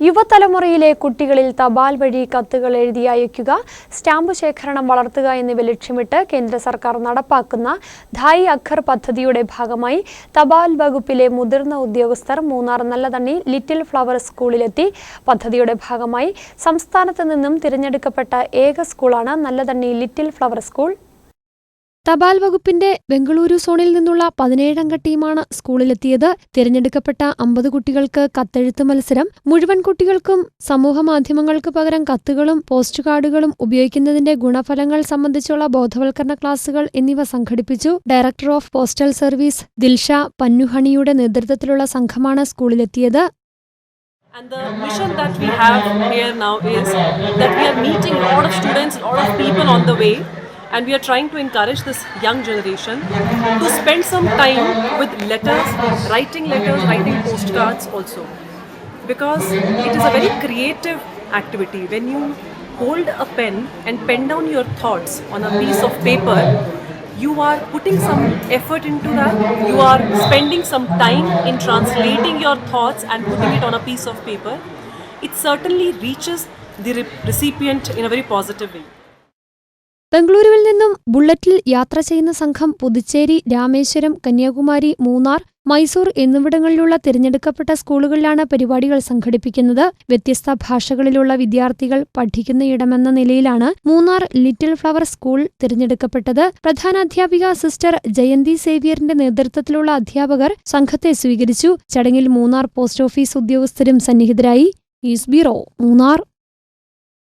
യുവതലമുറയിലെ കുട്ടികളിൽ തപാൽ വഴി കത്തുകൾ എഴുതി അയക്കുക, സ്റ്റാമ്പ് ശേഖരണം വളർത്തുക എന്നിവ ലക്ഷ്യമിട്ട് കേന്ദ്ര സർക്കാർ നടപ്പാക്കുന്ന ധായി അഖർ പദ്ധതിയുടെ ഭാഗമായി തപാൽ വകുപ്പിലെ മുതിർന്ന ഉദ്യോഗസ്ഥർ മൂന്നാർ നല്ലതണ്ണി ലിറ്റിൽ ഫ്ലവർ സ്കൂളിലെത്തി. പദ്ധതിയുടെ ഭാഗമായി സംസ്ഥാനത്ത് നിന്നും തിരഞ്ഞെടുക്കപ്പെട്ട ഏക സ്കൂളാണ് നല്ലതണ്ണി ലിറ്റിൽ ഫ്ലവർ സ്കൂൾ. തപാൽ വകുപ്പിന്റെ ബംഗളൂരു സോണിൽ നിന്നുള്ള 17-അംഗ ടീമാണ് സ്കൂളിലെത്തിയത്. തിരഞ്ഞെടുക്കപ്പെട്ട 50 കുട്ടികൾക്ക് കത്തെഴുത്ത് മത്സരം, മുഴുവൻ കുട്ടികൾക്കും സമൂഹമാധ്യമങ്ങൾക്ക് പകരം കത്തുകളും പോസ്റ്റ് കാർഡുകളും ഉപയോഗിക്കുന്നതിന്റെ ഗുണഫലങ്ങൾ സംബന്ധിച്ചുള്ള ബോധവൽക്കരണ ക്ലാസുകൾ എന്നിവ സംഘടിപ്പിച്ചു. Director of postal service Dilsha പന്നുഹണിയുടെ നേതൃത്വത്തിലുള്ള സംഘമാണ് സ്കൂളിലെത്തിയത്. And the mission that we have here now is that we are meeting a lot of students, a lot of people on the way. And we are trying to encourage this young generation to spend some time with letters, writing postcards also. Because it is a very creative activity. When you hold a pen and pen down your thoughts on a piece of paper, you are putting some effort into that. You are spending some time in translating your thoughts and putting it on a piece of paper. It certainly reaches the recipient in a very positive way. ബംഗളൂരുവിൽ നിന്നും ബുള്ളറ്റിൽ യാത്ര ചെയ്യുന്ന സംഘം പുതുച്ചേരി, രാമേശ്വരം, കന്യാകുമാരി, മൂന്നാർ, മൈസൂർ എന്നിവിടങ്ങളിലുള്ള തിരഞ്ഞെടുക്കപ്പെട്ട സ്കൂളുകളിലാണ് പരിപാടികൾ സംഘടിപ്പിക്കുന്നത്. വ്യത്യസ്ത ഭാഷകളിലുള്ള വിദ്യാർത്ഥികൾ പഠിക്കുന്നയിടമെന്ന നിലയിലാണ് മൂന്നാർ ലിറ്റിൽ ഫ്ലവർ സ്കൂൾ തിരഞ്ഞെടുക്കപ്പെട്ടത്. പ്രധാനാധ്യാപിക സിസ്റ്റർ ജയന്തി സേവ്യറിന്റെ നേതൃത്വത്തിലുള്ള അധ്യാപകർ സംഘത്തെ സ്വീകരിച്ചു. ചടങ്ങിൽ മൂന്നാർ പോസ്റ്റ് ഓഫീസ് ഉദ്യോഗസ്ഥരും സന്നിഹിതരായി. News bureau, Munnar.